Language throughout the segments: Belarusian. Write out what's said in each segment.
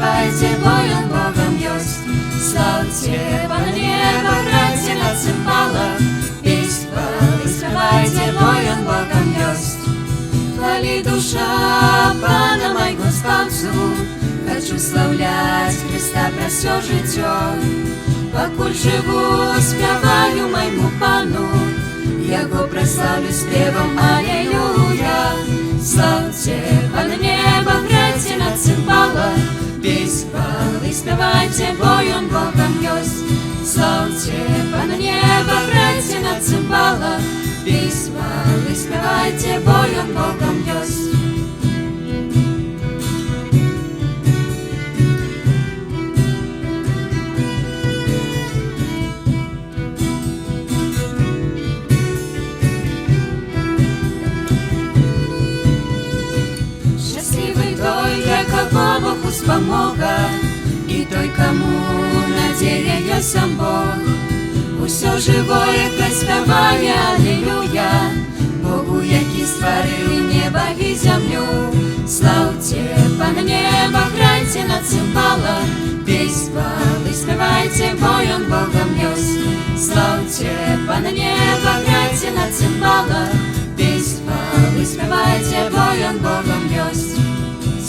спявайце, бо ён Богам ёсць. Слаўце Пана неба, грайце на цымбалах, песні хвалы спявайце, бо ён Богам ёсць. Хвалі душа Пана майго спаўцу, хочу слаўляць Христа пра всё жыццё. Пакуль жыву, спяваю майму Пану, яго праслаўлю спевам алелюя. Слаўце Пана неба, грайце на цымбалах, песні хвалы спявайце, бо ён Богам ёсць. Слаўце Пана неба, грайце на цымбалах, песні хвалы спявайце, бо ён Богам ёсць. Бог успамога, і той, каму надзея ёсць сам Бог. Усё жывое хай спявае алелюя Богу, які стварыў неба і зямлю. Слаўце Пана неба, грайце на цымбалах, песні хвалы спявайце, бо ён Богам ёсць. Слаўце Пана неба, грайце на цымбалах, песні хвалы спявайце, бо ён Богам ёсць.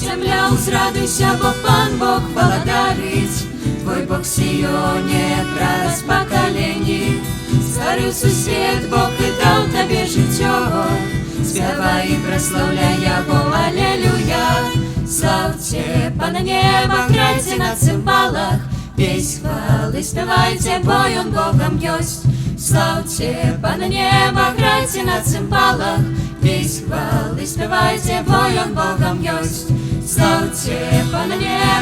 Земля, узрадуйся, бо Пан Бог валадарыць, твой Бог Сіёне праз пакаленні. Стварыў сусвет Бог і даў табе жыццё, спявай і праслаўляй яго алелюя. Слаўце Пана неба, грайце на цымбалах, песні хвалы спявайце, бо ён Богам ёсць. Слаўце Пана неба, грайце на цымбалах, песні хвалы спявайце, бо ён Богам ёсць. Слаўце Пана неба,